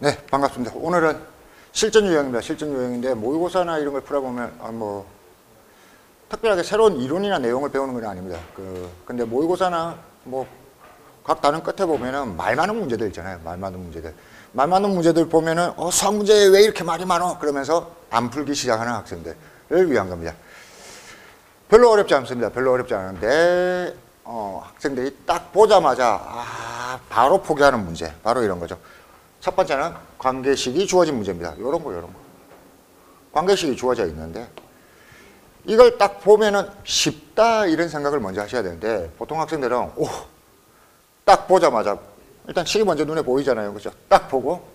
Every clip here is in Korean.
네, 반갑습니다. 오늘은 실전 유형입니다. 실전 유형인데 모의고사나 이런 걸 풀어보면 특별하게 새로운 이론이나 내용을 배우는 건 아닙니다. 근데 모의고사나 각 단원 끝에 보면은 말 많은 문제들 있잖아요. 말 많은 문제들. 말 많은 문제들 보면은 수학 문제에 왜 이렇게 말이 많어? 그러면서 안 풀기 시작하는 학생들을 위한 겁니다. 별로 어렵지 않습니다. 별로 어렵지 않은데 학생들이 딱 보자마자 바로 포기하는 문제. 바로 이런 거죠. 첫 번째는 관계식이 주어진 문제입니다. 요런 거. 관계식이 주어져 있는데 이걸 딱 보면은 쉽다 이런 생각을 먼저 하셔야 되는데 보통 학생들은 딱 보자마자 일단 식이 먼저 눈에 보이잖아요. 그죠? 딱 보고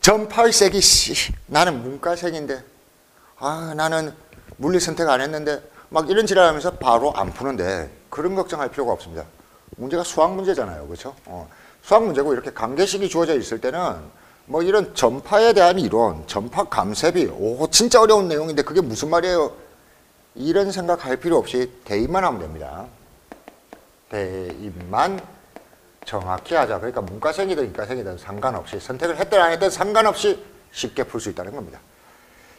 전파의색이 나는 문과생인데 나는 물리 선택 안 했는데 막 이런 지랄하면서 바로 안 푸는데 그런 걱정할 필요가 없습니다. 문제가 수학 문제잖아요. 그렇죠? 수학 문제고 이렇게 관계식이 주어져 있을 때는 이런 전파에 대한 이론, 전파 감세비, 진짜 어려운 내용인데 그게 무슨 말이에요? 이런 생각할 필요 없이 대입만 하면 됩니다. 대입만 정확히 하자. 그러니까 문과생이든 이과생이든 상관없이 선택을 했든 안 했든 상관없이 쉽게 풀 수 있다는 겁니다.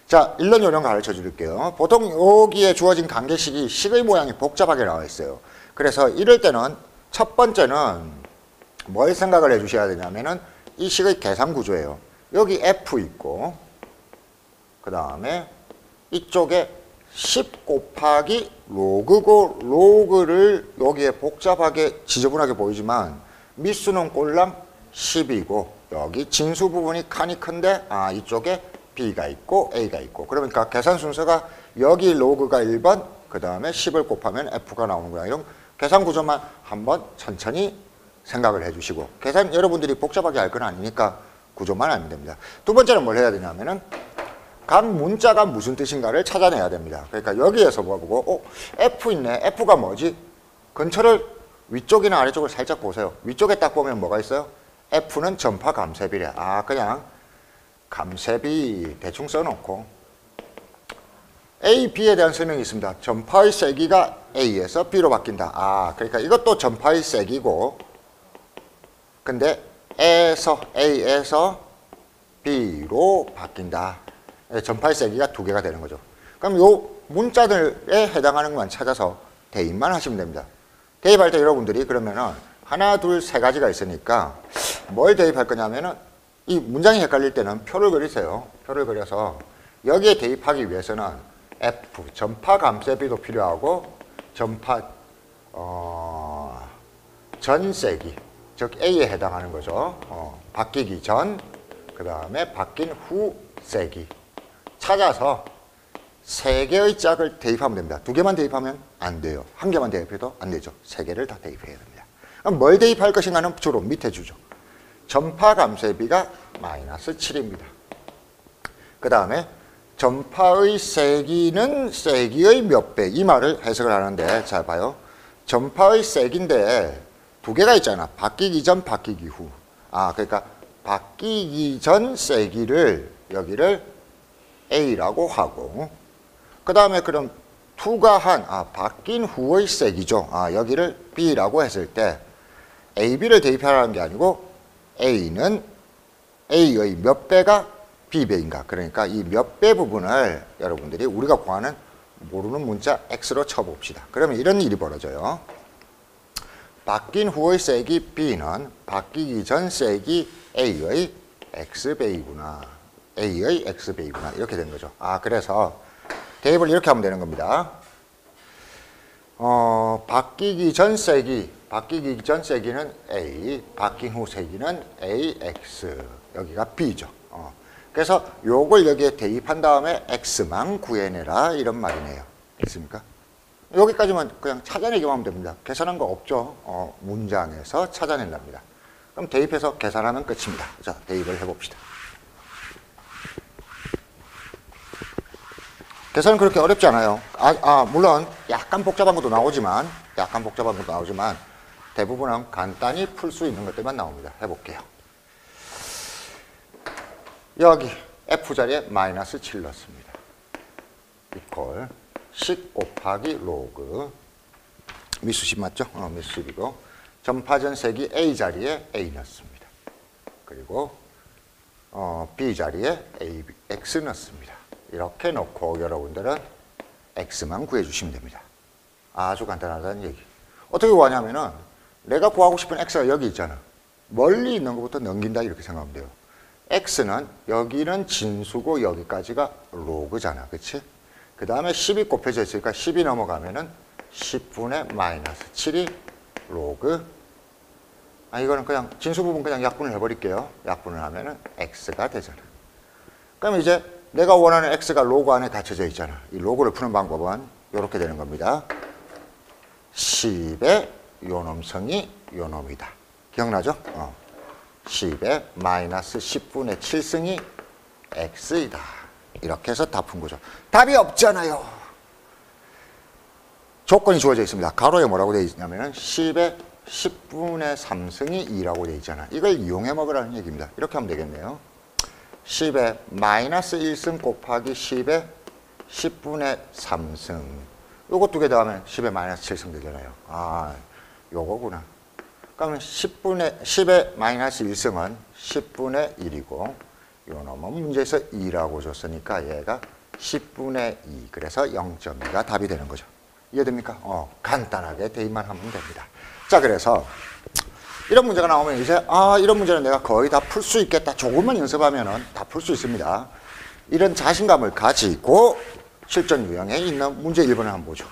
자, 일론 요령 가르쳐 드릴게요. 보통 여기에 주어진 관계식이 식의 모양이 복잡하게 나와 있어요. 그래서 이럴 때는 첫 번째는 뭘 생각을 해 주셔야 되냐면은 이 식의 계산 구조예요. 여기 F 있고 그 다음에 이쪽에 10 곱하기 로그고 로그를 여기에 복잡하게 지저분하게 보이지만 미수는 꼴랑 10이고 여기 진수 부분이 칸이 큰데 이쪽에 B가 있고 A가 있고 그러니까 계산 순서가 여기 로그가 1번 그 다음에 10을 곱하면 F가 나오는구나. 이런 계산 구조만 한번 천천히 생각을 해주시고 계산 여러분들이 복잡하게 할 건 아니니까 구조만 알면 됩니다. 두 번째는 뭘 해야 되냐면은 각 문자가 무슨 뜻인가를 찾아내야 됩니다. 그러니까 여기에서 보고 F 있네. F가 뭐지? 근처를 위쪽이나 아래쪽을 살짝 보세요. 위쪽에 딱 보면 뭐가 있어요? F는 전파 감세비래. 그냥 감세비 대충 써놓고 A, B에 대한 설명이 있습니다. 전파의 세기가 A에서 B로 바뀐다. 그러니까 이것도 전파의 세기고 근데 A에서 B로 바뀐다. 전파의 세기가 2개가 되는 거죠. 그럼 요 문자들에 해당하는 것만 찾아서 대입만 하시면 됩니다. 대입할 때 여러분들이 그러면은 하나, 둘, 세 가지가 있으니까 뭘 대입할 거냐면은 이 문장이 헷갈릴 때는 표를 그리세요. 표를 그려서 여기에 대입하기 위해서는 F, 전파 감세비도 필요하고 전파 전세기, 즉 A에 해당하는 거죠. 바뀌기 전, 그 다음에 바뀐 후 세기 찾아서 3개의 짝을 대입하면 됩니다. 2개만 대입하면 안 돼요. 1개만 대입해도 안 되죠. 3개를 다 대입해야 됩니다. 그럼 뭘 대입할 것인가는 주로 밑에 주죠. 전파 감세비가 마이너스 7입니다. 그 다음에 전파의 세기는 세기의 몇 배, 이 말을 해석을 하는데 잘 봐요. 전파의 세기인데 2개가 있잖아. 바뀌기 전, 바뀌기 후. 그러니까 바뀌기 전 세기를 여기를 A라고 하고 그 다음에 그럼 투가한 바뀐 후의 세기죠. 여기를 B라고 했을 때 AB를 대입하라는 게 아니고 A는 A의 몇 배가 B배인가. 그러니까 이 몇 배 부분을 여러분들이 우리가 구하는 모르는 문자 X로 쳐봅시다. 그러면 이런 일이 벌어져요. 바뀐 후의 세기 B는 바뀌기 전 세기 A의 X배이구나. A의 X배이구나. 이렇게 되는 거죠. 그래서 대입을 이렇게 하면 되는 겁니다. 바뀌기 전 세기는 A, 바뀐 후 세기는 AX, 여기가 B죠. 그래서 요걸 여기에 대입한 다음에 X만 구해내라 이런 말이네요. 됐습니까? 여기까지만 그냥 찾아내기만 하면 됩니다. 계산한 거 없죠. 문장에서 찾아낸답니다. 그럼 대입해서 계산하면 끝입니다. 자, 대입을 해봅시다. 계산은 그렇게 어렵지 않아요. 물론 약간 복잡한 것도 나오지만 대부분은 간단히 풀 수 있는 것들만 나옵니다. 해볼게요. 여기 F자리에 마이너스 7 넣습니다. 이퀄 10 곱하기 로그 미수 10 맞죠? 미수 10이고 전파전 세기 A자리에 A 넣습니다. 그리고 B 자리에 A, X 넣습니다. 이렇게 넣고 여러분들은 X만 구해주시면 됩니다. 아주 간단하다는 얘기. 어떻게 구하냐면은 내가 구하고 싶은 X가 여기 있잖아. 멀리 있는 것부터 넘긴다 이렇게 생각하면 돼요. X는 여기는 진수고 여기까지가 로그잖아. 그치? 그 다음에 10이 곱해져 있으니까 10이 넘어가면은 10분의 마이너스 7이 로그. 이거는 그냥 진수 부분 그냥 약분을 해버릴게요. 약분을 하면은 X가 되잖아. 그럼 이제 내가 원하는 X가 로그 안에 갇혀져 있잖아. 이 로그를 푸는 방법은 이렇게 되는 겁니다. 10의 요놈성이 요놈이다. 기억나죠? 10의 마이너스 10분의 7승이 X이다. 이렇게 해서 다 푼 거죠. 답이 없잖아요. 조건이 주어져 있습니다. 가로에 뭐라고 되어 있냐면은 10의 10분의 3승이 2라고 되어 있잖아. 이걸 이용해 먹으라는 얘기입니다. 이렇게 하면 되겠네요. 10의 마이너스 1승 곱하기 10의 10분의 3승. 요거 두 개 더하면 10의 마이너스 7승 되잖아요. 요거구나. 그러면 10의 마이너스 1승은 10분의 1이고 요 놈은 문제에서 2라고 줬으니까 얘가 10분의 2. 그래서 0.2가 답이 되는 거죠. 이해됩니까? 간단하게 대입만 하면 됩니다. 자, 그래서 이런 문제가 나오면 이제 이런 문제는 내가 거의 다 풀 수 있겠다. 조금만 연습하면은 다 풀 수 있습니다. 이런 자신감을 가지고 실전 유형에 있는 문제 1번을 한번 보죠.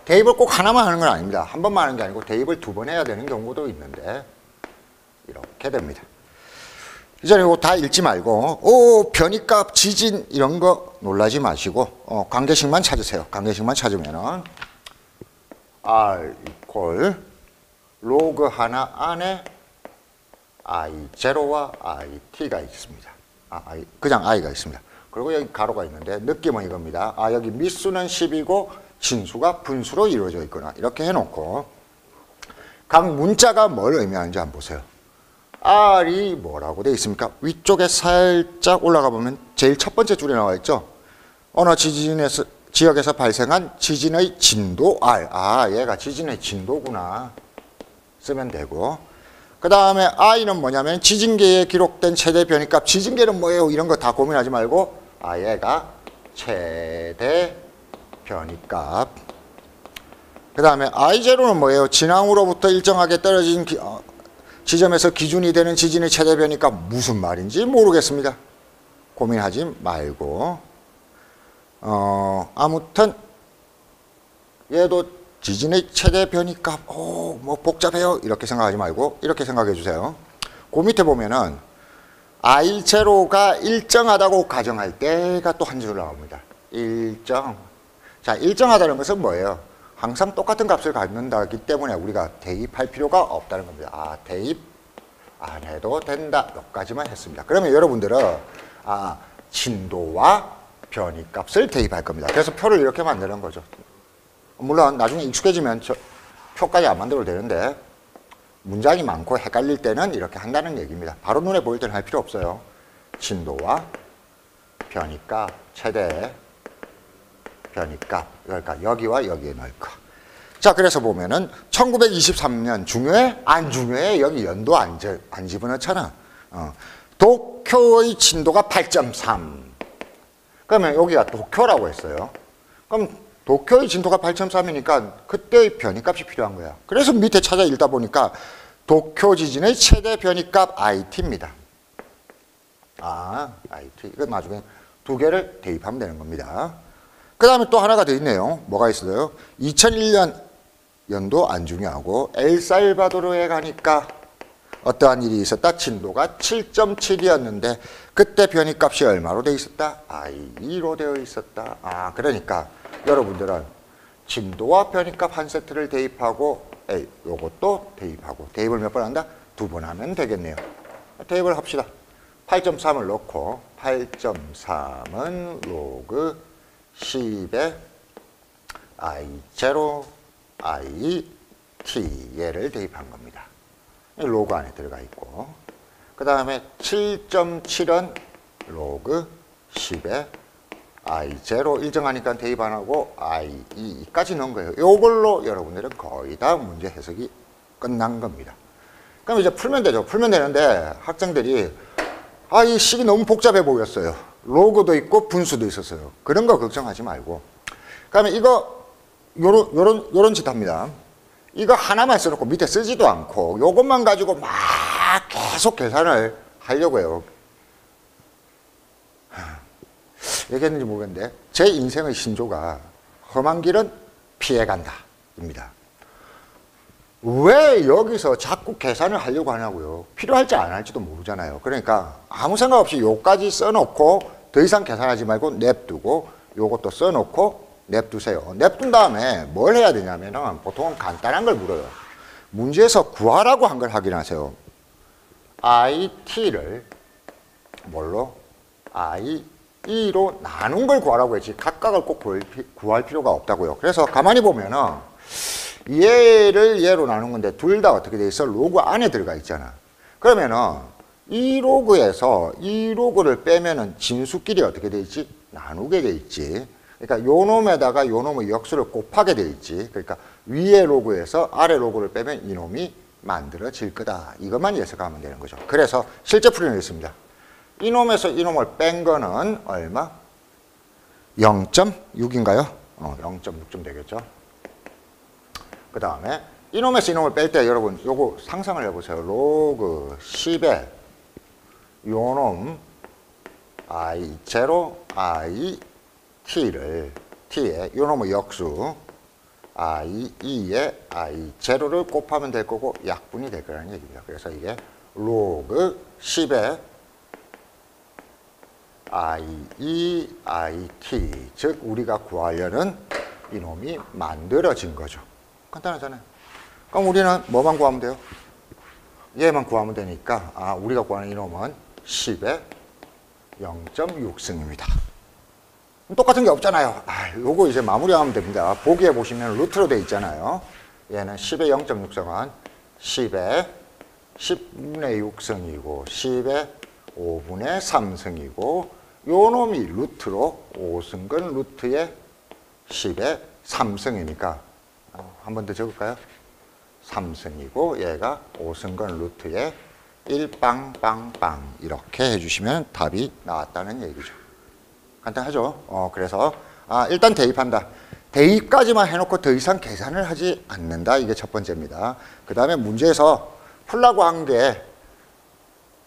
대입을 꼭 하나만 하는 건 아닙니다. 한 번만 하는 게 아니고 대입을 2번 해야 되는 경우도 있는데 이렇게 됩니다. 이제 이거 다 읽지 말고 변이값, 지진 이런 거 놀라지 마시고 관계식만 찾으세요. 관계식만 찾으면은 R 이퀄 로그 하나 안에 I0와 IT가 있습니다. 그냥 I가 있습니다. 그리고 여기 가로가 있는데 느낌은 이겁니다. 여기 미수는 10이고 진수가 분수로 이루어져 있거나 이렇게 해놓고 각 문자가 뭘 의미하는지 한번 보세요. R이 뭐라고 되어 있습니까? 위쪽에 살짝 올라가 보면 제일 첫 번째 줄에 나와 있죠. 어느 지역에서 발생한 지진의 진도 R. 얘가 지진의 진도구나. 쓰면 되고. 그 다음에 I는 뭐냐면 지진계에 기록된 최대 변이값. 지진계는 뭐예요? 이런 거 다 고민하지 말고 얘가 최대 변이값. 그 다음에 I0는 뭐예요? 진앙으로부터 일정하게 떨어진 지점에서 기준이 되는 지진의 최대 변이값. 무슨 말인지 모르겠습니다. 고민하지 말고 아무튼 얘도 지진의 최대 변이값 뭐 복잡해요 이렇게 생각하지 말고 이렇게 생각해 주세요. 그 밑에 보면은 I0가 일정하다고 가정할 때가 또 한 줄 나옵니다. 일정. 자, 일정하다는 것은 뭐예요? 항상 똑같은 값을 갖는다기 때문에 우리가 대입할 필요가 없다는 겁니다. 대입 안 해도 된다. 여기까지만 했습니다. 그러면 여러분들은 진도와 변이값을 대입할 겁니다. 그래서 표를 이렇게 만드는 거죠. 물론 나중에 익숙해지면 표까지 안 만들어도 되는데 문장이 많고 헷갈릴 때는 이렇게 한다는 얘기입니다. 바로 눈에 보일 때는 할 필요 없어요. 진도와 변이값, 최대 변이값, 그러니까 여기와 여기에 넣을 거. 자, 그래서 보면은 1923년 중요해? 안 중요해? 여기 연도 안 집어넣잖아. 도쿄의 진도가 8.3. 그러면 여기가 도쿄라고 했어요. 그럼 도쿄의 진도가 8.3이니까 그때의 변이값이 필요한 거야. 그래서 밑에 찾아 읽다 보니까 도쿄 지진의 최대 변이값 IT입니다. IT. 이거 나중에 두 개를 대입하면 되는 겁니다. 그 다음에 또 하나가 더 있네요. 뭐가 있어요? 2001년 연도 안 중요하고 엘살바도르에 가니까 어떠한 일이 있었다? 진도가 7.7이었는데 그때 변이값이 얼마로 되어 있었다? I2로 되어 있었다. 그러니까 여러분들은 진도와 변이값 한 세트를 대입하고 요것도 대입하고 대입을 몇 번 한다? 2번 하면 되겠네요. 대입을 합시다. 8.3을 넣고 8.3은 로그 10에 I0, IT 얘를 대입한 겁니다. 로그 안에 들어가 있고 그 다음에 7.7은 로그 10에 I0 일정하니까 대입 안 하고 I2까지 넣은 거예요. 이걸로 여러분들은 거의 다 문제 해석이 끝난 겁니다. 그럼 이제 풀면 되죠. 풀면 되는데 학생들이 아, 이 식이 너무 복잡해 보였어요. 로그도 있고 분수도 있었어요. 그런 거 걱정하지 말고. 그러면 이거 요런 짓 합니다. 이거 하나만 써놓고 밑에 쓰지도 않고 요것만 가지고 막 계속 계산을 하려고 해요. 얘기했는지 모르겠는데 제 인생의 신조가 험한 길은 피해간다 입니다. 왜 여기서 자꾸 계산을 하려고 하냐고요. 필요할지 안 할지도 모르잖아요. 그러니까 아무 생각 없이 요까지 써놓고 더 이상 계산하지 말고 냅두고 요것도 써놓고 냅두세요. 냅둔 다음에 뭘 해야 되냐면 보통은 간단한 걸 물어요. 문제에서 구하라고 한 걸 확인하세요. IT를 뭘로? IE로 나눈 걸 구하라고 했지 각각을 꼭 구할 필요가 없다고요. 그래서 가만히 보면은 얘를 얘로 나눈 건데 둘 다 어떻게 돼 있어? 로그 안에 들어가 있잖아. 그러면은 이 로그에서 이 로그를 빼면은 진수끼리 어떻게 돼 있지? 나누게 돼 있지. 그러니까 요 놈에다가 요 놈의 역수를 곱하게 돼 있지. 그러니까 위에 로그에서 아래 로그를 빼면 이 놈이 만들어질 거다. 이것만 예측하면 되는 거죠. 그래서 실제 풀이는 있습니다. 이 놈에서 이 놈을 뺀 거는 얼마? 0.6인가요? 0.6점 되겠죠. 그 다음에 이놈에서 이놈을 뺄 때 여러분 요거 상상을 해보세요. 로그 10에 요놈 I0, IT를 T에 요놈의 역수 I2에 I0를 곱하면 될 거고 약분이 될 거라는 얘기입니다. 그래서 이게 로그 10에 I2, IT 즉 우리가 구하려는 이놈이 만들어진 거죠. 간단하잖아요. 그럼 우리는 뭐만 구하면 돼요? 얘만 구하면 되니까 우리가 구하는 이놈은 10의 0.6승입니다. 똑같은 게 없잖아요. 요거 이제 마무리하면 됩니다. 보기에 보시면 루트로 돼 있잖아요. 얘는 10의 0.6승은 10의 10분의 6승이고 10의 5분의 3승이고 요 놈이 루트로 5승근 루트의 10의 3승이니까 한 번 더 적을까요? 3승이고 얘가 5승근 루트의 1빵빵빵 이렇게 해주시면 답이 나왔다는 얘기죠. 간단하죠? 그래서 일단 대입한다. 대입까지만 해놓고 더 이상 계산을 하지 않는다. 이게 첫 번째입니다. 그 다음에 문제에서 풀라고 한 게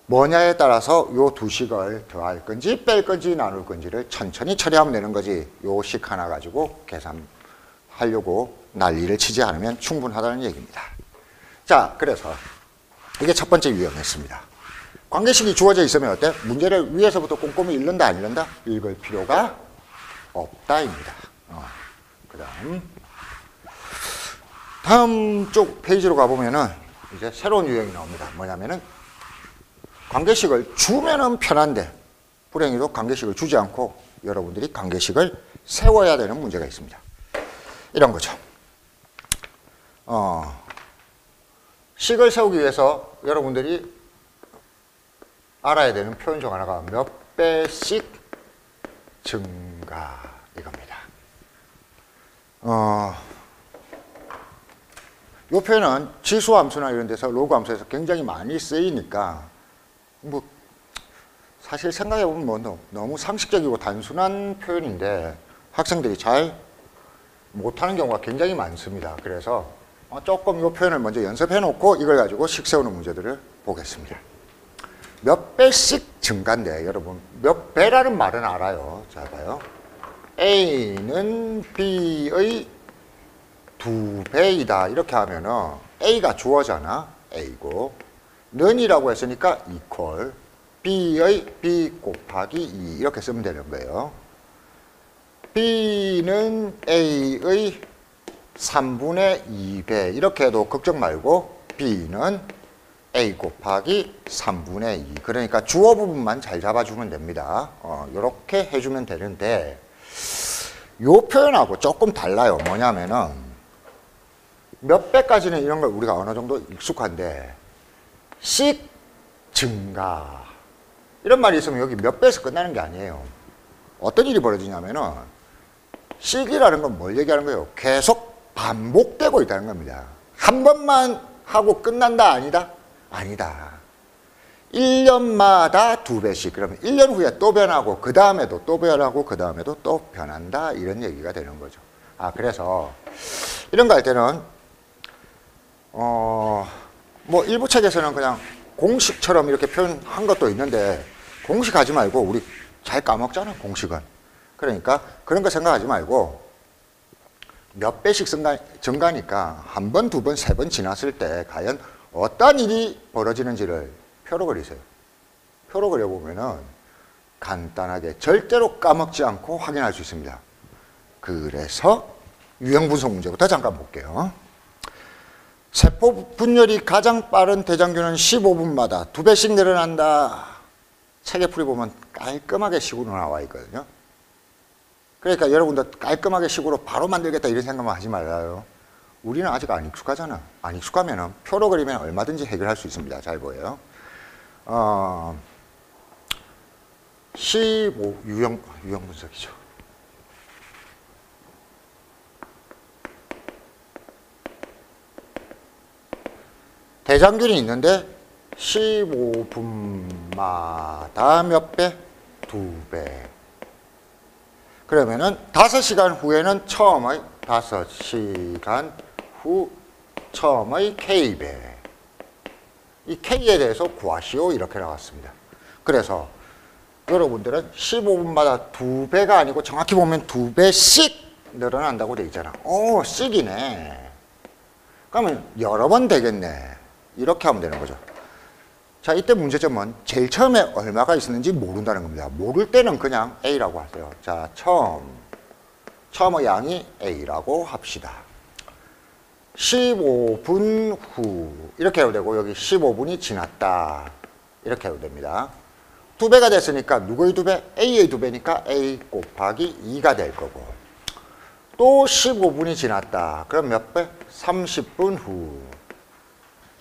뭐냐에 따라서 요 두 식을 더할 건지 뺄 건지 나눌 건지를 천천히 처리하면 되는 거지. 요 식 하나 가지고 계산하려고 난리를 치지 않으면 충분하다는 얘기입니다. 자, 그래서 이게 첫 번째 유형이었습니다. 관계식이 주어져 있으면 어때? 문제를 위에서부터 꼼꼼히 읽는다 안 읽는다? 읽을 필요가 없다입니다. 다음 쪽 페이지로 가보면은 이제 새로운 유형이 나옵니다. 뭐냐면은 관계식을 주면은 편한데 불행히도 관계식을 주지 않고 여러분들이 관계식을 세워야 되는 문제가 있습니다. 이런 거죠. 식을 세우기 위해서 여러분들이 알아야 되는 표현 중 하나가 몇 배씩 증가 이겁니다. 이 표현은 지수함수나 이런 데서 로그 함수에서 굉장히 많이 쓰이니까 뭐 사실 생각해보면 뭐 너무 상식적이고 단순한 표현인데 학생들이 잘 못하는 경우가 굉장히 많습니다. 그래서 조금 이 표현을 먼저 연습해 놓고 이걸 가지고 식 세우는 문제들을 보겠습니다. 몇 배씩 증가인데 여러분 몇 배라는 말은 알아요. 자 봐요. A는 B의 2배이다 이렇게 하면은 A가 주어잖아. A고 는이라고 했으니까 equal B의 B 곱하기 2 이렇게 쓰면 되는 거예요. B는 A의 3분의 2배 이렇게 해도 걱정 말고 B는 A 곱하기 3분의 2 그러니까 주어 부분만 잘 잡아주면 됩니다. 이렇게 해주면 되는데 요 표현하고 조금 달라요. 뭐냐면은 몇 배까지는 이런 걸 우리가 어느 정도 익숙한데 씩 증가 이런 말이 있으면 여기 몇 배에서 끝나는 게 아니에요. 어떤 일이 벌어지냐면은 씩이라는 건 뭘 얘기하는 거예요? 계속 반복되고 있다는 겁니다. 한 번만 하고 끝난다 아니다? 아니다. 1년마다 2배씩. 그러면 1년 후에 또 변하고 그 다음에도 또 변하고 그 다음에도 또 변한다. 이런 얘기가 되는 거죠. 그래서 이런 거 할 때는 뭐 일부 책에서는 그냥 공식처럼 이렇게 표현한 것도 있는데 공식 하지 말고 우리 잘 까먹잖아, 공식은. 그러니까 그런 거 생각하지 말고 몇 배씩 증가니까 한 번, 두 번, 세 번 지났을 때 과연 어떤 일이 벌어지는지를 표로 그리세요. 표로 그려보면은 간단하게 절대로 까먹지 않고 확인할 수 있습니다. 그래서 유형 분석 문제부터 잠깐 볼게요. 세포 분열이 가장 빠른 대장균은 15분마다 2배씩 늘어난다. 책에 풀이 보면 깔끔하게 식으로 나와 있거든요. 그러니까 여러분도 깔끔하게 식으로 바로 만들겠다 이런 생각만 하지 말아요. 우리는 아직 안 익숙하잖아. 안 익숙하면 표로 그리면 얼마든지 해결할 수 있습니다. 잘 보여요. 15 유형 분석이죠. 대장균이 있는데 15분마다 몇 배? 2배. 그러면은 5시간 후에는 처음의 5시간 후 처음의 K배. 이 K에 대해서 구하시오 이렇게 나왔습니다. 그래서 여러분들은 15분마다 2배가 아니고 정확히 보면 2배씩 늘어난다고 돼 있잖아. 오, 씩이네. 그러면 여러 번 되겠네. 이렇게 하면 되는 거죠. 자, 이때 문제점은 제일 처음에 얼마가 있었는지 모른다는 겁니다. 모를 때는 그냥 A라고 하세요. 자, 처음의 양이 A라고 합시다. 15분 후 이렇게 해도 되고 여기 15분이 지났다. 이렇게 해도 됩니다. 2배가 됐으니까 누구의 2배? A의 2배니까 A 곱하기 2가 될 거고 또 15분이 지났다. 그럼 몇 배? 30분 후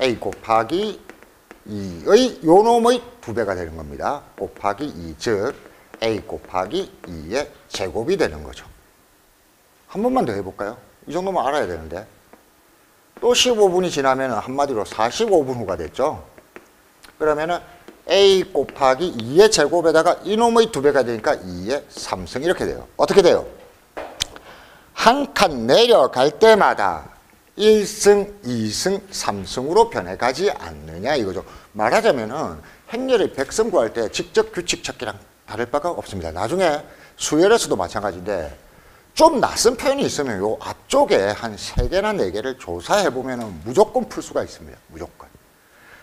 A 곱하기 2의 요놈의 2배가 되는 겁니다. 곱하기 2, 즉 A 곱하기 2의 제곱이 되는 거죠. 한 번만 더 해볼까요? 이 정도만 알아야 되는데 또 15분이 지나면 한마디로 45분 후가 됐죠. 그러면은 A 곱하기 2의 제곱에다가 이놈의 2배가 되니까 2의 3승 이렇게 돼요. 어떻게 돼요? 한 칸 내려갈 때마다 1승, 2승, 3승으로 변해가지 않느냐 이거죠. 말하자면은 행렬의 백승 구할 때 직접 규칙 찾기랑 다를 바가 없습니다. 나중에 수열에서도 마찬가지인데 좀 낯선 표현이 있으면 요 앞쪽에 한 3개나 4개를 조사해보면 무조건 풀 수가 있습니다. 무조건.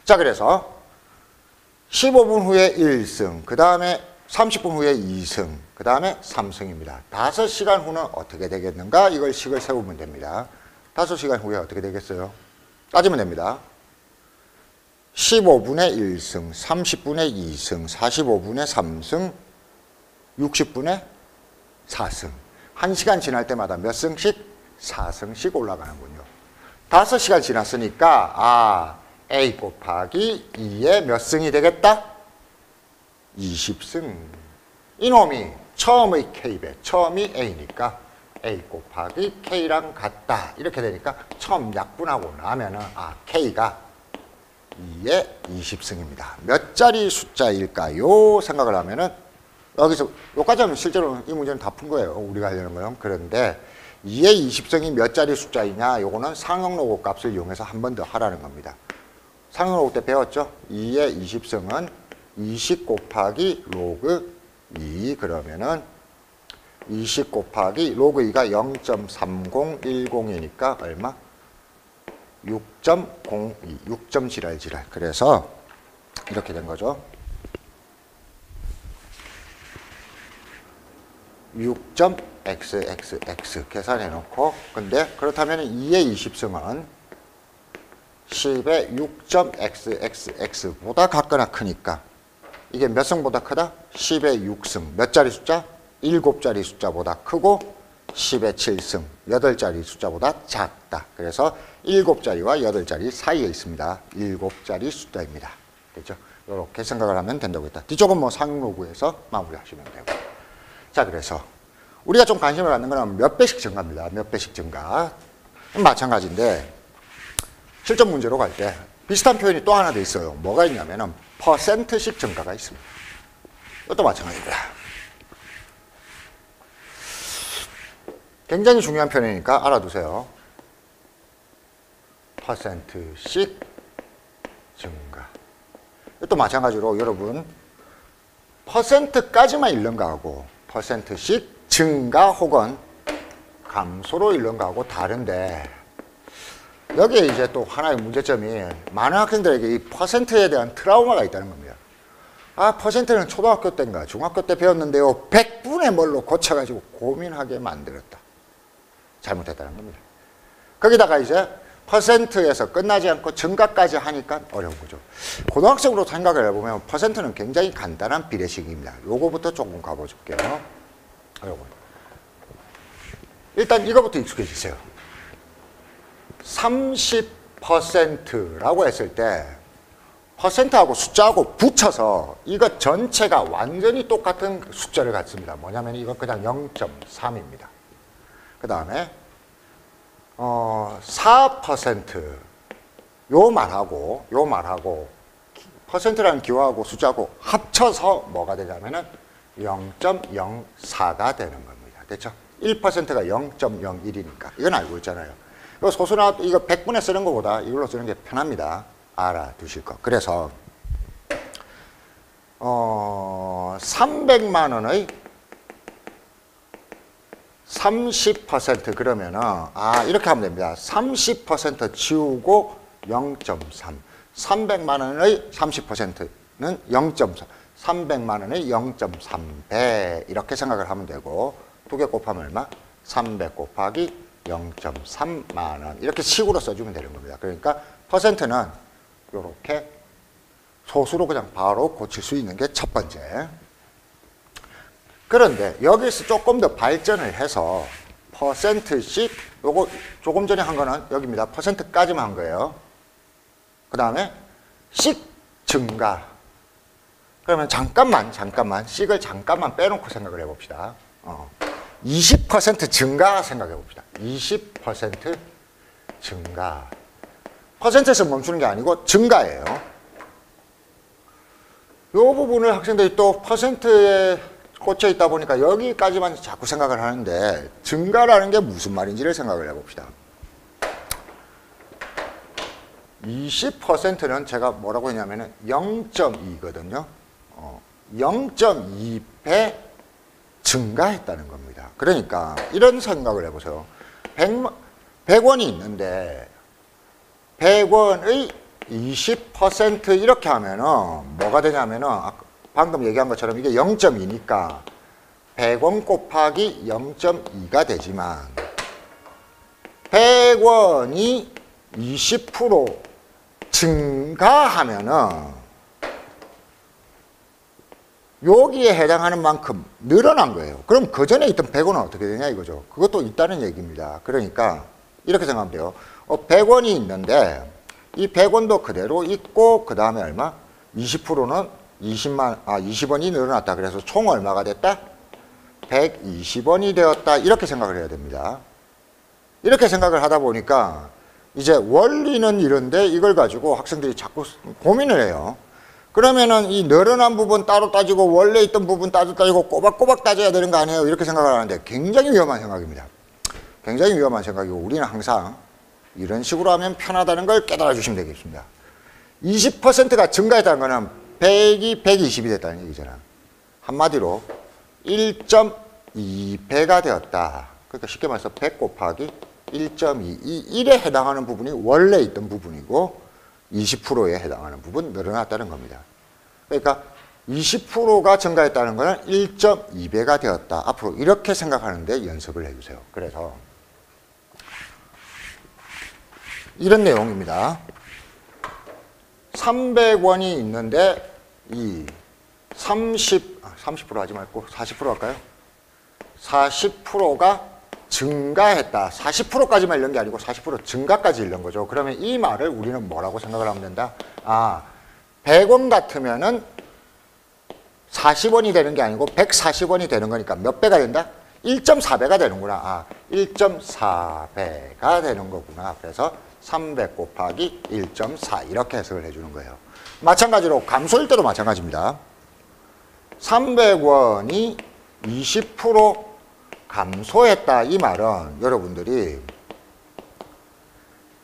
자, 그래서 15분 후에 1승, 그 다음에 30분 후에 2승, 그 다음에 3승입니다. 5시간 후는 어떻게 되겠는가? 이걸 식을 세우면 됩니다. 5시간 후에 어떻게 되겠어요? 따지면 됩니다. 15분에 1승, 30분에 2승, 45분에 3승, 60분에 4승. 1시간 지날 때마다 몇 승씩? 4승씩 올라가는군요. 5시간 지났으니까 A 곱하기 2에 몇 승이 되겠다? 20승. 이놈이 처음의 K배, 처음이 A니까 A 곱하기 K랑 같다. 이렇게 되니까 처음 약분하고 나면은 K가 2의 20승입니다. 몇 자리 숫자일까요? 생각을 하면은 여기서 여기까지 하면 실제로 이 문제는 다 푼 거예요. 우리가 하려는 거는. 그런데 2의 20승이 몇 자리 숫자이냐? 요거는 상용로그 값을 이용해서 한 번 더 하라는 겁니다. 상용로그 때 배웠죠? 2의 20승은 20 곱하기 로그 2 그러면은 20 곱하기 로그 2가 0.3010이니까 얼마? 6.02, 6.지랄지랄. 그래서 이렇게 된 거죠. 6.xxx 계산해 놓고 근데 그렇다면 2의 20승은 10의 6.xxx보다 같거나 크니까 이게 몇 승보다 크다? 10의 6승. 몇 자리 숫자? 7자리 숫자보다 크고 10의 7승. 8자리 숫자보다 작다. 그래서 7자리와 8자리 사이에 있습니다. 7자리 숫자입니다. 됐죠? 이렇게 생각을 하면 된다고 했다. 뒤쪽은 뭐 상용로그에서 마무리하시면 되고. 자, 그래서 우리가 좀 관심을 갖는 거는 몇 배씩 증가입니다. 몇 배씩 증가. 마찬가지인데 실전 문제로 갈 때 비슷한 표현이 또 하나 더 있어요. 뭐가 있냐면은 퍼센트씩 증가가 있습니다. 이것도 마찬가지입니다. 굉장히 중요한 표현이니까 알아두세요. 퍼센트씩 증가. 이것도 마찬가지로 여러분 퍼센트까지만 읽는 거하고 퍼센트씩 증가 혹은 감소로 읽는 거하고 다른데 여기에 이제 또 하나의 문제점이 많은 학생들에게 이 퍼센트에 대한 트라우마가 있다는 겁니다. 아, 퍼센트는 초등학교 때인가 중학교 때 배웠는데요. 100분의 뭘로 고쳐가지고 고민하게 만들었다. 잘못했다는 겁니다. 거기다가 이제 퍼센트에서 끝나지 않고 증가까지 하니까 어려운 거죠. 고등학생으로 생각을 해보면 퍼센트는 굉장히 간단한 비례식입니다. 요거부터 조금 가보실게요. 요거. 일단 이거부터 익숙해지세요. 30%라고 했을 때 퍼센트하고 숫자하고 붙여서 이거 전체가 완전히 똑같은 숫자를 갖습니다. 뭐냐면 이건 그냥 0.3입니다. 그 다음에 4% 요 말하고 퍼센트라는 기호하고 숫자하고 합쳐서 뭐가 되냐면은 0.04가 되는 겁니다. 됐죠? 1%가 0.01이니까 이건 알고 있잖아요. 이거 소수나 이거 100분에 쓰는 것보다 이걸로 쓰는 게 편합니다. 알아두실 거. 그래서 300만 원의 30% 그러면은 이렇게 하면 됩니다. 30% 지우고 0.3. 300만 원의 30%는 0.3. 300만 원의 0.3배 이렇게 생각을 하면 되고 두 개 곱하면 얼마? 300 곱하기 0.3만 원 이렇게 식으로 써주면 되는 겁니다. 그러니까 퍼센트는 이렇게 소수로 그냥 바로 고칠 수 있는 게 첫 번째. 그런데 여기서 조금 더 발전을 해서 퍼센트씩 요거 조금 전에 한 거는 여기입니다. 퍼센트까지만 한 거예요. 그 다음에 씩 증가. 그러면 잠깐만 씩을 잠깐만 빼놓고 생각을 해봅시다. 20% 증가 생각해 봅시다. 20% 증가. 퍼센트에서 멈추는 게 아니고 증가예요. 이 부분을 학생들이 또 퍼센트에 꽂혀 있다 보니까 여기까지만 자꾸 생각을 하는데 증가라는 게 무슨 말인지를 생각을 해봅시다. 20%는 제가 뭐라고 했냐면은 0.2거든요. 0.2배 증가했다는 겁니다. 그러니까 이런 생각을 해보세요. 100원이 있는데 100원의 20% 이렇게 하면은 뭐가 되냐면은 방금 얘기한 것처럼 이게 0.2니까 100원 곱하기 0.2가 되지만 100원이 20% 증가하면은 여기에 해당하는 만큼 늘어난 거예요. 그럼 그 전에 있던 100원은 어떻게 되냐 이거죠. 그것도 있다는 얘기입니다. 그러니까 이렇게 생각하면 돼요. 100원이 있는데 이 100원도 그대로 있고 그 다음에 얼마? 20%는 20원이 늘어났다. 그래서 총 얼마가 됐다? 120원이 되었다. 이렇게 생각을 해야 됩니다. 이렇게 생각을 하다 보니까 이제 원리는 이런데 이걸 가지고 학생들이 자꾸 고민을 해요. 그러면은 이 늘어난 부분 따로 따지고 원래 있던 부분 따로 따지고 꼬박꼬박 따져야 되는 거 아니에요? 이렇게 생각을 하는데 굉장히 위험한 생각입니다. 굉장히 위험한 생각이고 우리는 항상 이런 식으로 하면 편하다는 걸 깨달아 주시면 되겠습니다. 20%가 증가했다는 거는 100이 120이 됐다는 얘기잖아. 한마디로 1.2배가 되었다. 그러니까 쉽게 말해서 100 곱하기 1.2. 이 1에 해당하는 부분이 원래 있던 부분이고 20%에 해당하는 부분 늘어났다는 겁니다. 그러니까 20%가 증가했다는 것은 1.2배가 되었다. 앞으로 이렇게 생각하는데 연습을 해주세요. 그래서 이런 내용입니다. 300원이 있는데 이 30% 하지 말고 40% 할까요? 40%가 증가했다. 40%까지만 읽는 게 아니고 40% 증가까지 읽는 거죠. 그러면 이 말을 우리는 뭐라고 생각을 하면 된다? 100원 같으면은 40원이 되는 게 아니고 140원이 되는 거니까 몇 배가 된다? 1.4배가 되는구나. 1.4배가 되는 거구나. 그래서 300 곱하기 1.4 이렇게 해석을 해주는 거예요. 마찬가지로 감소일 때도 마찬가지입니다. 300원이 20% 감소했다 이 말은 여러분들이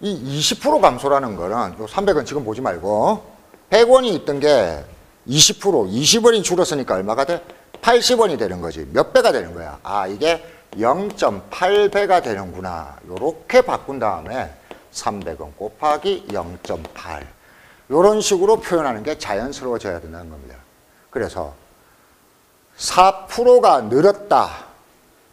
이 20% 감소라는 거는 요 300원 지금 보지 말고 100원이 있던 게 20%, 20원이 줄었으니까 얼마가 돼? 80원이 되는 거지. 몇 배가 되는 거야? 아, 이게 0.8배가 되는구나. 요렇게 바꾼 다음에 300원 곱하기 0.8 요런 식으로 표현하는 게 자연스러워져야 된다는 겁니다. 그래서 4%가 늘었다.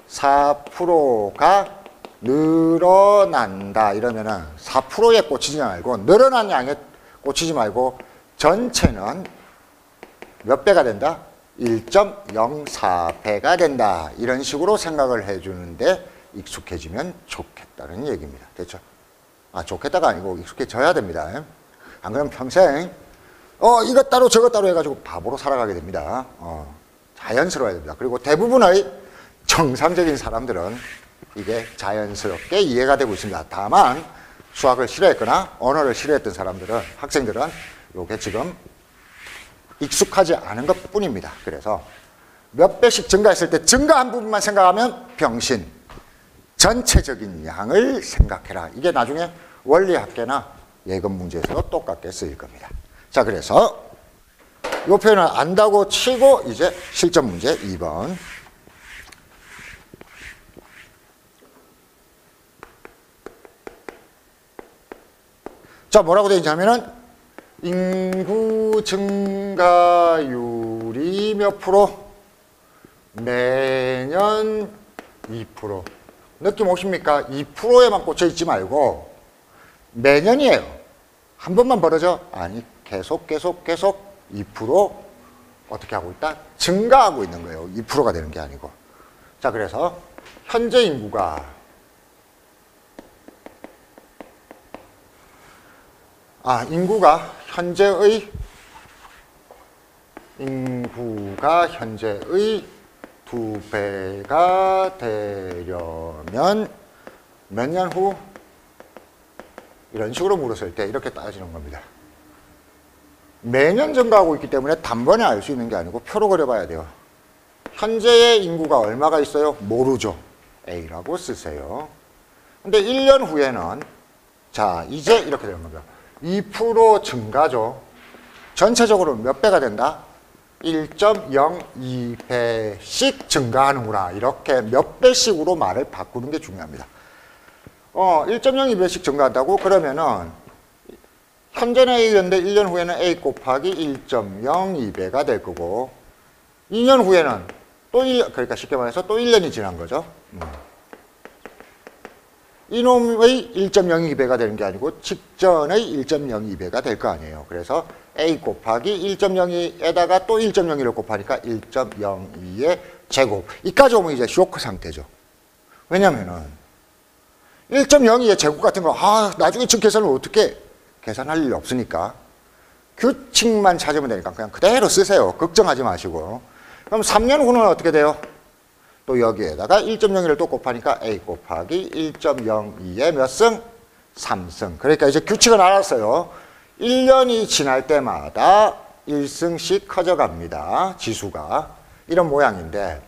4%가 늘어난다. 이러면은 4%에 꽂히지 말고 늘어난 양에 꽂히지 말고 전체는 몇 배가 된다? 1.04배가 된다. 이런 식으로 생각을 해주는데 익숙해지면 좋겠다는 얘기입니다. 됐죠? 아, 좋겠다가 아니고 익숙해져야 됩니다. 안 그러면 평생 이것 따로 저것 따로 해가지고 바보로 살아가게 됩니다. 자연스러워야 됩니다. 그리고 대부분의 정상적인 사람들은 이게 자연스럽게 이해가 되고 있습니다. 다만 수학을 싫어했거나 언어를 싫어했던 사람들은, 학생들은 이게 지금 익숙하지 않은 것 뿐입니다. 그래서 몇 배씩 증가했을 때 증가한 부분만 생각하면 병신, 전체적인 양을 생각해라. 이게 나중에 원리학계나 예금 문제에서도 똑같게 쓰일 겁니다. 자, 그래서 이 표현을 안다고 치고 이제 실전 문제 2번. 자, 뭐라고 되어 있냐면은 인구 증가율이 몇 프로? 매년 2%. 느낌 오십니까? 2%에만 꽂혀 있지 말고 매년이에요. 한 번만 벌어져? 아니, 계속 2% 어떻게 하고 있다? 증가하고 있는 거예요. 2%가 되는 게 아니고. 자, 그래서 현재 인구가 현재의 2배가 되려면 몇 년 후? 이런 식으로 물었을 때 이렇게 따지는 겁니다. 매년 증가하고 있기 때문에 단번에 알 수 있는 게 아니고 표로 그려봐야 돼요. 현재의 인구가 얼마가 있어요? 모르죠. A라고 쓰세요. 근데 1년 후에는 자, 이제 이렇게 되는 겁니다. 2% 증가죠. 전체적으로 몇 배가 된다? 1.02배씩 증가하는구나. 이렇게 몇 배씩으로 말을 바꾸는 게 중요합니다. 1.02배씩 증가한다고? 그러면은 현재는 A였는데 1년 후에는 A 곱하기 1.02배가 될 거고 2년 후에는 또 1년, 그러니까 쉽게 말해서 또 1년이 지난 거죠. 이놈의 1.02배가 되는 게 아니고 직전의 1.02배가 될 거 아니에요. 그래서 A 곱하기 1.02에다가 또 1.02를 곱하니까 1.02의 제곱. 이까지 오면 이제 쇼크 상태죠. 왜냐면은 1.02의 제곱 같은 거 나중에 즉 계산을 어떻게 계산할 일이 없으니까 규칙만 찾으면 되니까 그냥 그대로 쓰세요. 걱정하지 마시고. 그럼 3년 후는 어떻게 돼요? 또 여기에다가 1.02를 또 곱하니까 A 곱하기 1.02의 몇 승? 3승. 그러니까 이제 규칙은 알았어요. 1년이 지날 때마다 1승씩 커져갑니다. 지수가. 이런 모양인데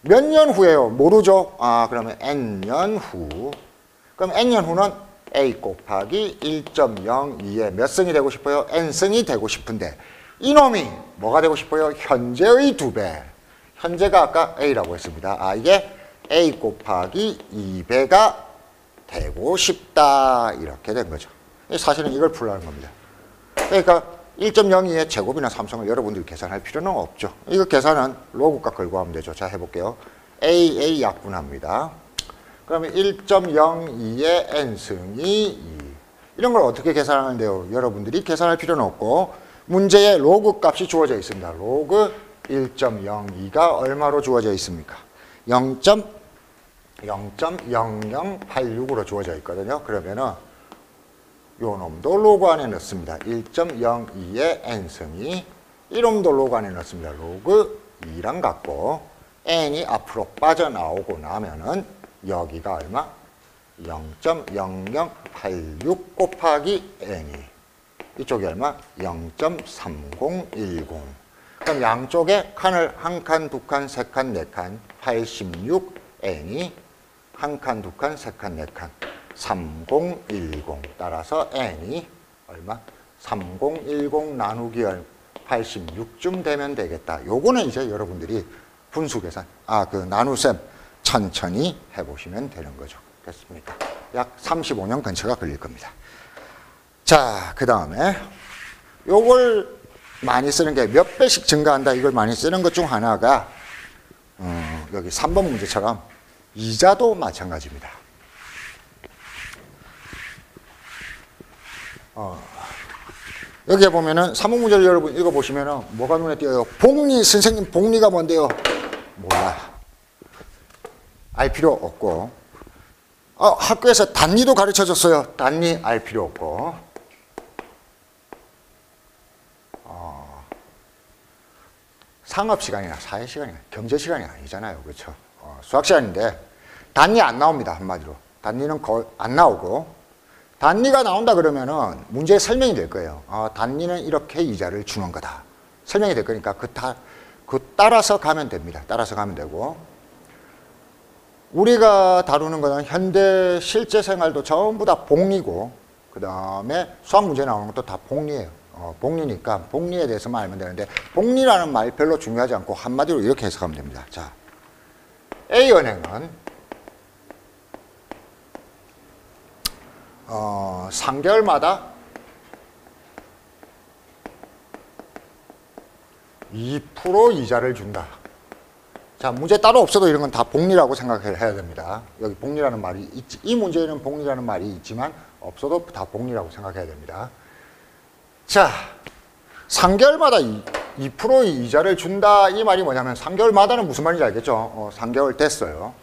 몇 년 후에요? 모르죠? 그러면 N년 후. 그럼 N년 후는 A 곱하기 1.02의 몇 승이 되고 싶어요? N승이 되고 싶은데 이놈이 뭐가 되고 싶어요? 현재의 2배. 현재가 아까 A라고 했습니다. 이게 A 곱하기 2배가 되고 싶다. 이렇게 된 거죠. 사실은 이걸 풀라는 겁니다. 그러니까 1.02의 제곱이나 3승을 여러분들이 계산할 필요는 없죠. 이거 계산은 로그값 걸고 하면 되죠. 자, 해볼게요. AA 약분합니다. 그러면 1.02의 n승이 2. 이런 걸 어떻게 계산하는데요? 여러분들이 계산할 필요는 없고 문제에 로그 값이 주어져 있습니다. 로그 1.02가 얼마로 주어져 있습니까? 0.0086으로 주어져 있거든요. 그러면은 요 놈도 로그 안에 넣습니다. 1.02의 n승이 이놈도 로그 안에 넣습니다. 로그 2랑 같고 n이 앞으로 빠져나오고 나면은 여기가 얼마? 0.0086 곱하기 n이 이쪽이 얼마? 0.3010. 그럼 양쪽에 칸을 한 칸, 두 칸, 세 칸, 네 칸, 86n이 한 칸, 두 칸, 세 칸, 네 칸, 3010. 따라서 n이 얼마? 3010 나누기 86쯤 되면 되겠다. 요거는 이제 여러분들이 분수 계산, 나눗셈 천천히 해보시면 되는 거죠. 됐습니까? 약 35년 근처가 걸릴 겁니다. 자, 그 다음에 요걸 많이 쓰는 게 몇 배씩 증가한다. 이걸 많이 쓰는 것 중 하나가 여기 3번 문제처럼 이자도 마찬가지입니다. 여기에 보면은 3번 문제를 여러분 읽어보시면은 뭐가 눈에 띄어요? 복리, 선생님 복리가 뭔데요? 몰라. 알 필요 없고. 학교에서 단리도 가르쳐줬어요. 단리 알 필요 없고. 상업시간이나 사회시간이나 경제시간이 아니잖아요. 그렇죠? 수학시간인데 단리 안 나옵니다. 한마디로. 단리는 거의 안 나오고, 단리가 나온다 그러면은 문제의 설명이 될 거예요. 단리는 이렇게 이자를 주는 거다. 설명이 될 거니까 그 따라서 가면 됩니다. 따라서 가면 되고, 우리가 다루는 거는 현대 실제 생활도 전부 다 복리고, 그 다음에 수학 문제 나오는 것도 다 복리예요. 복리니까 복리에 대해서만 알면 되는데, 복리라는 말 별로 중요하지 않고 한마디로 이렇게 해석하면 됩니다. 자, A은행은 3개월마다 2% 이자를 준다. 자, 문제 따로 없어도 이런 건 다 복리라고 생각해야 됩니다. 여기 복리라는 말이 있지, 이 문제에는 복리라는 말이 있지만 없어도 다 복리라고 생각해야 됩니다. 자, 3개월마다 2% 이자를 준다. 이 말이 뭐냐면 3개월마다는 무슨 말인지 알겠죠? 3개월 됐어요.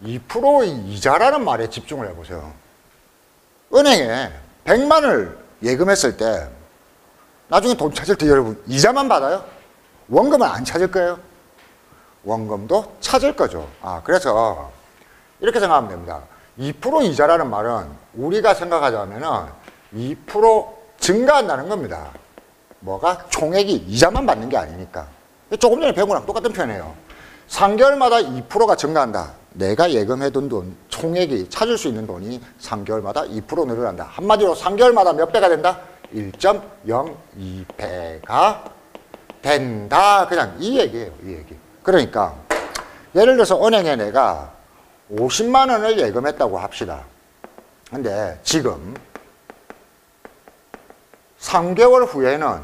2% 이자라는 말에 집중을 해보세요. 은행에 100만을 예금했을 때 나중에 돈 찾을 때 여러분 이자만 받아요? 원금은 안 찾을 거예요? 원금도 찾을 거죠. 그래서 이렇게 생각하면 됩니다. 2% 이자라는 말은 우리가 생각하자면은 2% 증가한다는 겁니다. 뭐가? 총액이 이자만 받는 게 아니니까. 조금 전에 배운 거랑 똑같은 표현이에요. 3개월마다 2%가 증가한다. 내가 예금해둔 돈, 총액이 찾을 수 있는 돈이 3개월마다 2% 늘어난다. 한마디로 3개월마다 몇 배가 된다? 1.02배가 된다. 그냥 이 얘기예요. 이 얘기. 그러니까 예를 들어서 은행에 내가 50만 원을 예금했다고 합시다. 근데 지금 3개월 후에는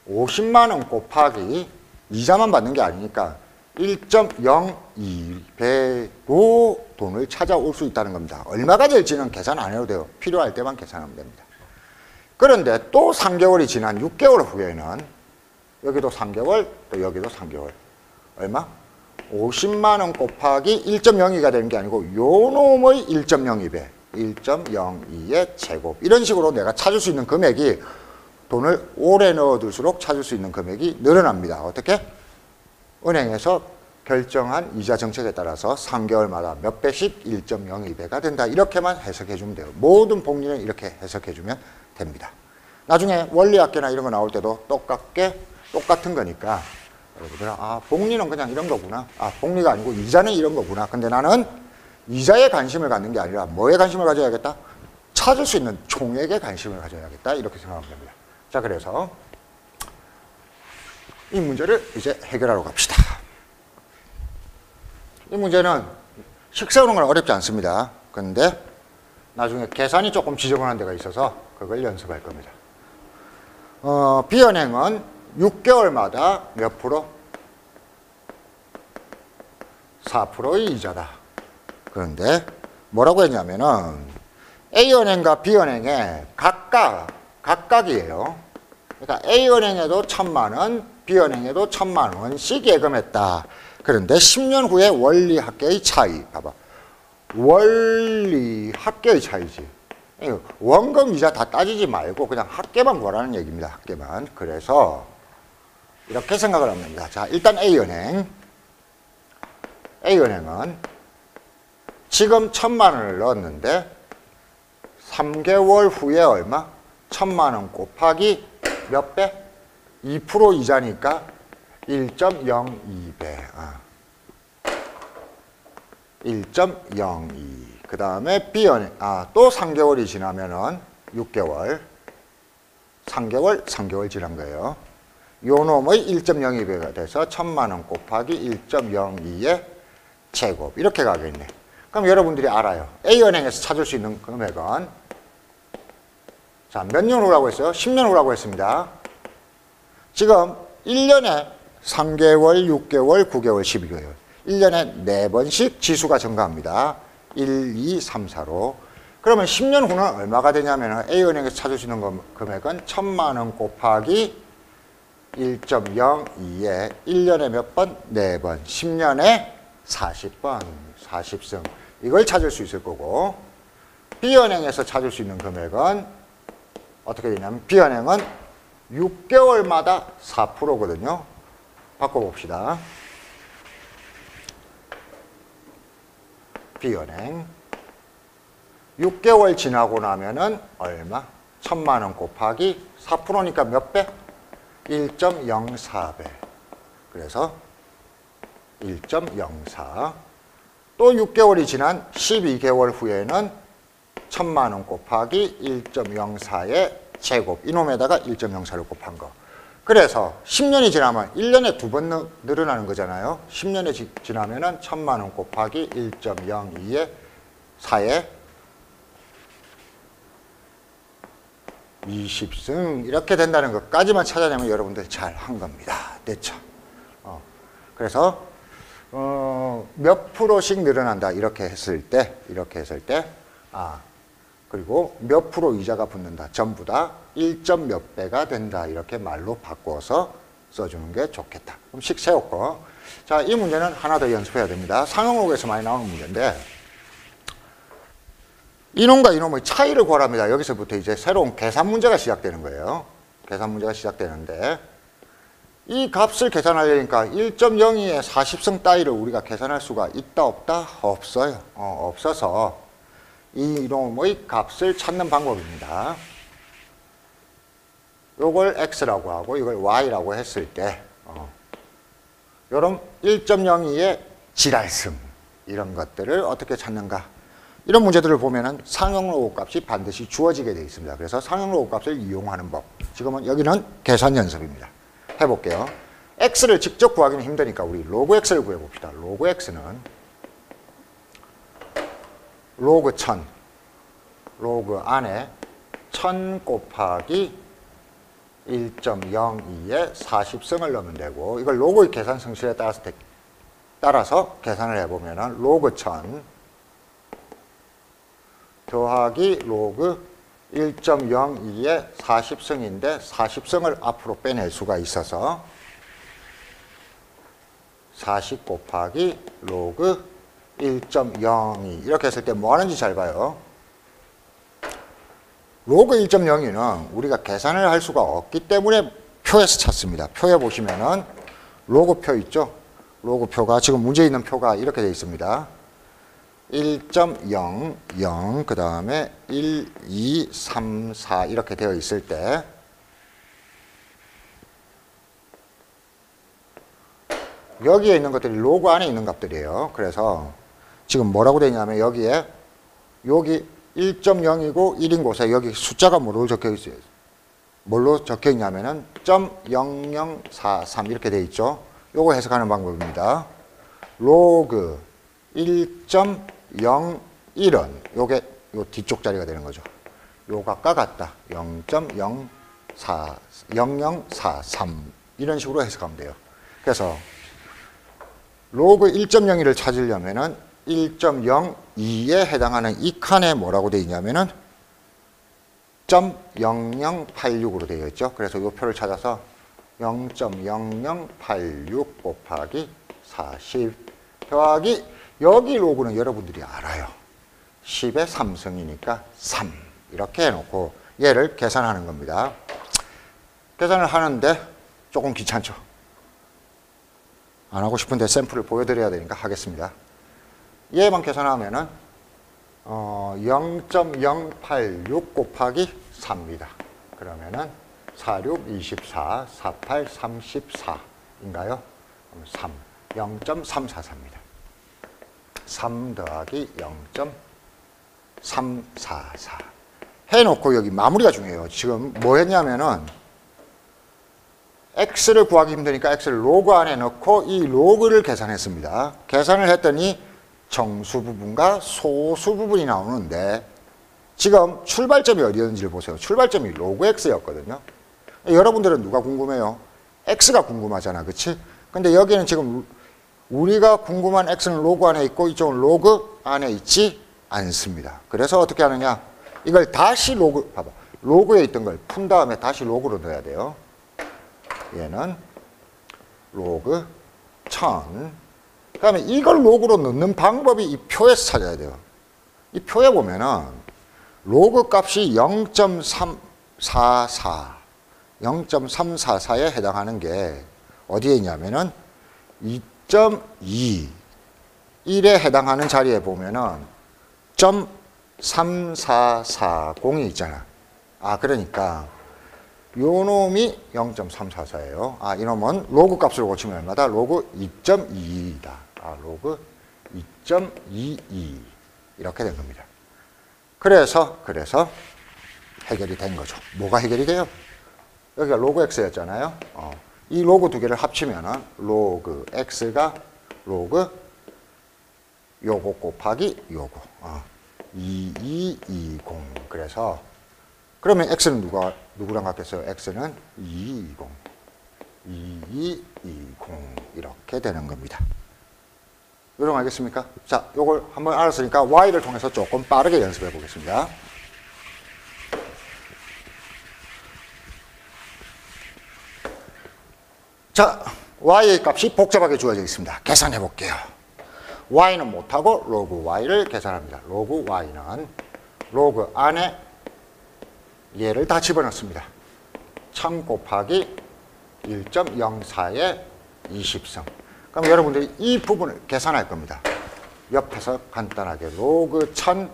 50만 원 곱하기 이자만 받는 게 아니니까 1.02배로 돈을 찾아올 수 있다는 겁니다. 얼마가 될지는 계산 안 해도 돼요. 필요할 때만 계산하면 됩니다. 그런데 또 3개월이 지난 6개월 후에는 여기도 3개월, 또 여기도 3개월. 얼마? 50만 원 곱하기 1.02가 되는 게 아니고 요 놈의 1.02배. 1.02의 제곱. 이런 식으로 내가 찾을 수 있는 금액이, 돈을 오래 넣어둘수록 찾을 수 있는 금액이 늘어납니다. 어떻게? 은행에서 결정한 이자 정책에 따라서 3개월마다 몇 배씩 1.02배가 된다. 이렇게만 해석해 주면 돼요. 모든 복리는 이렇게 해석해 주면 됩니다. 나중에 원리학계나 이런 거 나올 때도 똑같은 거니까 여러분들은 복리는 그냥 이런 거구나. 복리가 아니고 이자는 이런 거구나. 근데 나는 이자에 관심을 갖는 게 아니라 뭐에 관심을 가져야겠다? 찾을 수 있는 총액에 관심을 가져야겠다. 이렇게 생각하면 됩니다. 자, 그래서 이 문제를 이제 해결하러 갑시다. 이 문제는 식 세우는 건 어렵지 않습니다. 그런데 나중에 계산이 조금 지저분한 데가 있어서 그걸 연습할 겁니다. B은행은 6개월마다 몇 프로? 4%의 이자다. 그런데 뭐라고 했냐면은 A은행과 B은행에 각각이에요. 그러니까 A은행에도 1,000만 원, B은행에도 1,000만 원씩 예금했다. 그런데 10년 후에 원리합계의 차이. 봐봐. 원리합계의 차이지. 원금 이자 다 따지지 말고 그냥 합계만 보라는 얘기입니다. 합계만. 그래서 이렇게 생각을 합니다. 자, 일단 A은행은 지금 1,000만 원을 넣었는데 3개월 후에 얼마? 1,000만 원 곱하기 몇 배? 2% 이자니까 1.02배. 1.02. 그 다음에 B은행, 또 3개월이 지나면은 6개월. 3개월 지난 거예요. 요 놈의 1.02배가 돼서 1,000만 원 곱하기 1.02의 제곱. 이렇게 가겠네. 그럼 여러분들이 알아요. A은행에서 찾을 수 있는 금액은, 자, 몇 년 후라고 했어요? 10년 후라고 했습니다. 지금 1년에 3개월, 6개월, 9개월, 12개월. 1년에 4번씩 지수가 증가합니다. 1, 2, 3, 4로. 그러면 10년 후는 얼마가 되냐면 A은행에서 찾을 수 있는 금액은 1,000만 원 곱하기 1.02에 1년에 몇 번? 4번. 10년에 40번. 40승. 이걸 찾을 수 있을 거고, B은행에서 찾을 수 있는 금액은 어떻게 되냐면 B은행은 6개월마다 4%거든요. 바꿔봅시다. B은행 6개월 지나고 나면은 얼마? 1,000만 원 곱하기 4%니까 몇 배? 1.04배. 그래서 1.04. 또 6개월이 지난 12개월 후에는 1,000만 원 곱하기 1.04의 제곱. 이놈에다가 1.04를 곱한 거. 그래서 10년이 지나면 1년에 2번 늘어나는 거잖아요. 10년이 지나면은 1,000만 원 곱하기 1.02의 4의 20승 이렇게 된다는 것까지만 찾아내면 여러분들 잘 한 겁니다. 됐죠? 그래서 몇 프로씩 늘어난다 이렇게 했을 때 그리고 몇 프로 이자가 붙는다. 전부 다 1점 몇 배가 된다. 이렇게 말로 바꿔서 써주는 게 좋겠다. 그럼 식 세웠고. 자, 이 문제는 하나 더 연습해야 됩니다. 상용록에서 많이 나오는 문제인데, 이놈과 이놈의 차이를 구하랍니다. 여기서부터 이제 새로운 계산 문제가 시작되는 거예요. 계산 문제가 시작되는데, 이 값을 계산하려니까 1.02의 40승 따위를 우리가 계산할 수가 있다, 없다? 없어요. 없어서 이놈의 값을 찾는 방법입니다. 요걸 x라고 하고 이걸 y라고 했을 때 요런 1.02의 지랄승 이런 것들을 어떻게 찾는가? 이런 문제들을 보면은 상용로그 값이 반드시 주어지게 되어 있습니다. 그래서 상용로그 값을 이용하는 법. 지금은 여기는 계산 연습입니다. 해볼게요. x를 직접 구하기는 힘드니까 우리 로그 x를 구해봅시다. 로그 x는 로그 1000, 로그 안에 1000 곱하기 1.02에 40승을 넣으면 되고, 이걸 로그의 계산 성질에 따라서 계산을 해보면 로그 1000 더하기 로그 1.02에 40승인데 40승을 앞으로 빼낼 수가 있어서 40 곱하기 로그 1.02 이렇게 했을 때 뭐 하는지 잘 봐요. 로그 1.02는 우리가 계산을 할 수가 없기 때문에 표에서 찾습니다. 표에 보시면은 로그표 있죠? 로그표가 지금 문제에 있는 표가 이렇게 되어 있습니다. 1.00 그 다음에 1, 2, 3, 4 이렇게 되어 있을 때 여기에 있는 것들이 로그 안에 있는 값들이에요. 그래서 지금 뭐라고 되어 있냐면 여기에 여기 1.0이고 1인 곳에 여기 숫자가 뭐로 적혀 있어요? 뭘로 적혀 있냐면은 .0043 이렇게 되어 있죠. 요거 해석하는 방법입니다. 로그 1.01은 요게 요 뒤쪽 자리가 되는 거죠. 요각과 같다. 0043 이런 식으로 해석하면 돼요. 그래서 로그 1.01을 찾으려면은 1.02에 해당하는 이 칸에 뭐라고 되어 있냐면은 .0086으로 되어 있죠. 그래서 이 표를 찾아서 0.0086 곱하기 40 더하기 여기 로그는 여러분들이 알아요. 10의 3승이니까 3 이렇게 해놓고 얘를 계산하는 겁니다. 계산을 하는데 조금 귀찮죠. 안 하고 싶은데 샘플을 보여드려야 되니까 하겠습니다. 얘만 계산하면은 0.086 곱하기 4입니다. 그러면은 46, 24, 48, 34인가요? 3, 0.344입니다. 3 더하기 0.344 해놓고 여기 마무리가 중요해요. 지금 뭐 했냐면은 x를 구하기 힘드니까 x를 로그 안에 넣고 이 로그를 계산했습니다. 계산을 했더니 정수 부분과 소수 부분이 나오는데 지금 출발점이 어디였는지를 보세요. 출발점이 로그 x였거든요. 여러분들은 누가 궁금해요? x가 궁금하잖아, 그치? 근데 여기는 지금 우리가 궁금한 x는 로그 안에 있고 이쪽은 로그 안에 있지 않습니다. 그래서 어떻게 하느냐? 이걸 다시 로그, 봐봐. 로그에 있던 걸 푼 다음에 다시 로그로 넣어야 돼요. 얘는 로그 1000. 그 다음에 이걸 로그로 넣는 방법이 이 표에서 찾아야 돼요. 이 표에 보면은 로그 값이 0.344, 0.344에 해당하는 게 어디에 있냐면은 2.2, 1에 해당하는 자리에 보면은 0.3440이 있잖아. 그러니까 요 놈이 0.344예요. 이놈은 로그 값을 고치면 얼마다? 로그 2.22이다. 로그 2.22 이렇게 된 겁니다. 그래서 해결이 된 거죠. 뭐가 해결이 돼요? 여기가 로그 x였잖아요. 이 로그 두 개를 합치면은 로그 x가 로그 요거 곱하기 요거 2220. 그래서 그러면 x는 누구랑 같겠어요? x는 2220 이렇게 되는 겁니다. 여러분 알겠습니까? 자, 요걸 한번 알았으니까 y를 통해서 조금 빠르게 연습해 보겠습니다. 자, y의 값이 복잡하게 주어져 있습니다. 계산해 볼게요. y는 못하고 로그 y를 계산합니다. 로그 y는 로그 안에 얘를 다 집어넣습니다. 1000 곱하기 1.04의 20승. 그럼 여러분들이 이 부분을 계산할 겁니다. 옆에서 간단하게 로그 1000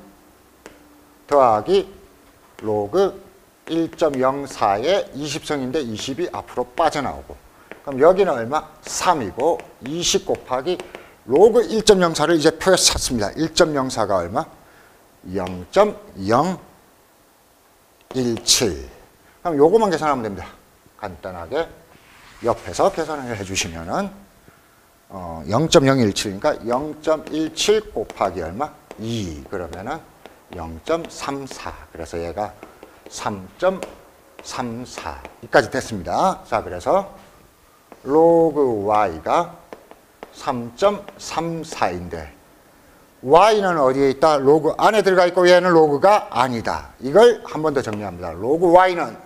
더하기 로그 1.04의 20승인데 20이 앞으로 빠져나오고, 그럼 여기는 얼마? 3이고 20 곱하기 로그 1.04를 이제 표에서 찾습니다. 1.04가 얼마? 0.017. 그럼 요거만 계산하면 됩니다. 간단하게 옆에서 계산을 해주시면은 0.017이니까 0.17 곱하기 얼마? 2. 그러면은 0.34. 그래서 얘가 3.34. 여기까지 됐습니다. 자, 그래서 로그 y가 3.34인데 y는 어디에 있다? 로그 안에 들어가 있고 얘는 로그가 아니다. 이걸 한 번 더 정리합니다. 로그 y는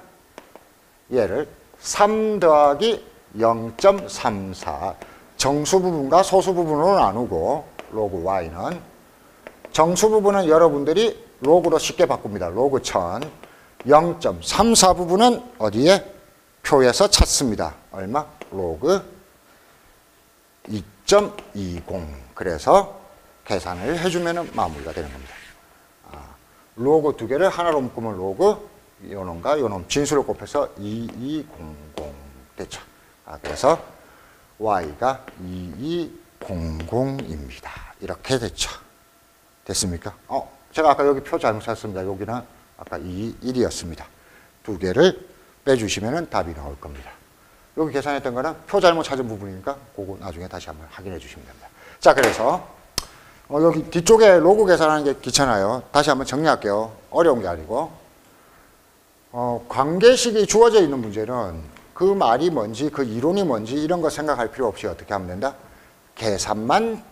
얘를 3 더하기 0.34 정수 부분과 소수 부분으로 나누고, 로그 y는 정수 부분은 여러분들이 로그로 쉽게 바꿉니다. 로그 1000. 0.34 부분은 어디에? 표에서 찾습니다. 얼마? 로그 2.20. 그래서 계산을 해주면 마무리가 되는 겁니다. 로그 두 개를 하나로 묶으면 로그 요놈과 요놈 진수를 곱해서 2200 됐죠. 그래서 y가 2200입니다. 이렇게 됐죠. 됐습니까? 제가 아까 여기 표 잘못 샀습니다. 여기는 아까 21이었습니다. 두 개를 빼주시면 답이 나올 겁니다. 여기 계산했던 거는 표 잘못 찾은 부분이니까 그거 나중에 다시 한번 확인해 주시면 됩니다. 자, 그래서 여기 뒤쪽에 로그 계산하는 게 귀찮아요. 다시 한번 정리할게요. 어려운 게 아니고, 관계식이 주어져 있는 문제는 그 말이 뭔지, 그 이론이 뭔지 이런 거 생각할 필요 없이 어떻게 하면 된다? 계산만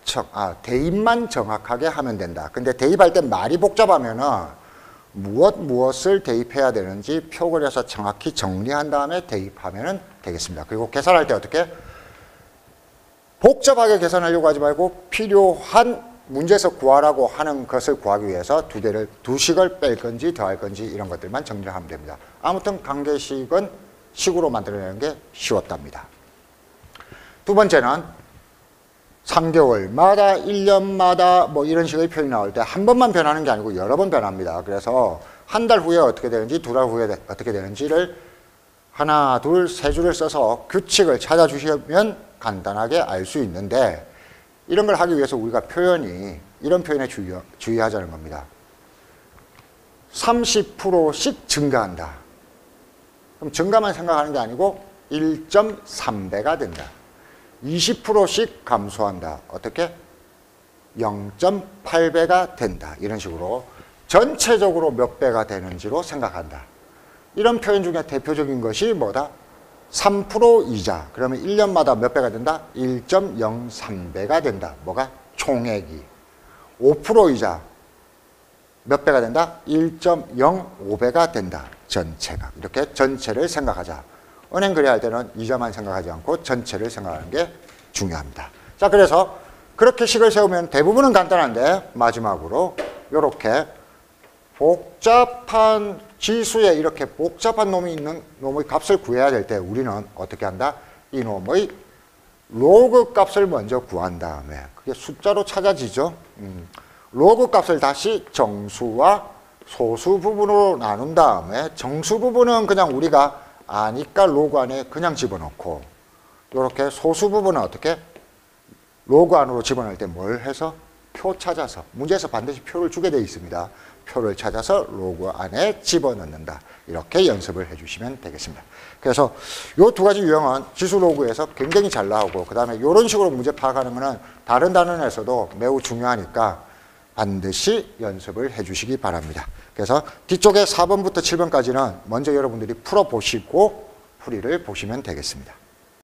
대입만 정확하게 하면 된다. 근데 대입할 때 말이 복잡하면은 무엇을 대입해야 되는지 표 그려서 정확히 정리한 다음에 대입하면 되겠습니다. 그리고 계산할 때 어떻게? 복잡하게 계산하려고 하지 말고 필요한 문제에서 구하라고 하는 것을 구하기 위해서 두 식을 뺄 건지 더할 건지 이런 것들만 정리를 하면 됩니다. 아무튼 관계식은 식으로 만들어내는 게 쉬웠답니다. 두 번째는 3개월마다, 1년마다 뭐 이런 식의 표현이 나올 때 한 번만 변하는 게 아니고 여러 번 변합니다. 그래서 한 달 후에 어떻게 되는지, 두 달 후에 어떻게 되는지를 하나, 둘, 세 줄을 써서 규칙을 찾아주시면 간단하게 알 수 있는데, 이런 걸 하기 위해서 우리가 이런 표현에 주의하자는 겁니다. 30%씩 증가한다. 그럼 증가만 생각하는 게 아니고 1.3배가 된다. 20%씩 감소한다. 어떻게? 0.8배가 된다. 이런 식으로 전체적으로 몇 배가 되는지로 생각한다. 이런 표현 중에 대표적인 것이 뭐다? 3% 이자. 그러면 1년마다 몇 배가 된다? 1.03배가 된다. 뭐가? 총액이. 5% 이자. 몇 배가 된다? 1.05배가 된다. 전체가. 이렇게 전체를 생각하자. 은행 거래할 때는 이자만 생각하지 않고 전체를 생각하는 게 중요합니다. 자, 그래서 그렇게 식을 세우면 대부분은 간단한데 마지막으로 이렇게 복잡한 지수에 이렇게 복잡한 놈이 있는 놈의 값을 구해야 될 때 우리는 어떻게 한다? 이 놈의 로그 값을 먼저 구한 다음에 그게 숫자로 찾아지죠. 로그 값을 다시 정수와 소수 부분으로 나눈 다음에 정수 부분은 그냥 우리가 아니까 로그 안에 그냥 집어넣고 이렇게 소수 부분은 어떻게? 로그 안으로 집어넣을 때 뭘 해서? 표 찾아서. 문제에서 반드시 표를 주게 되어 있습니다. 표를 찾아서 로그 안에 집어넣는다. 이렇게 연습을 해주시면 되겠습니다. 그래서 이 두 가지 유형은 지수 로그에서 굉장히 잘 나오고 그 다음에 이런 식으로 문제 파악하는 것은 다른 단원에서도 매우 중요하니까 반드시 연습을 해주시기 바랍니다. 그래서 뒤쪽에 4번부터 7번까지는 먼저 여러분들이 풀어보시고 풀이를 보시면 되겠습니다.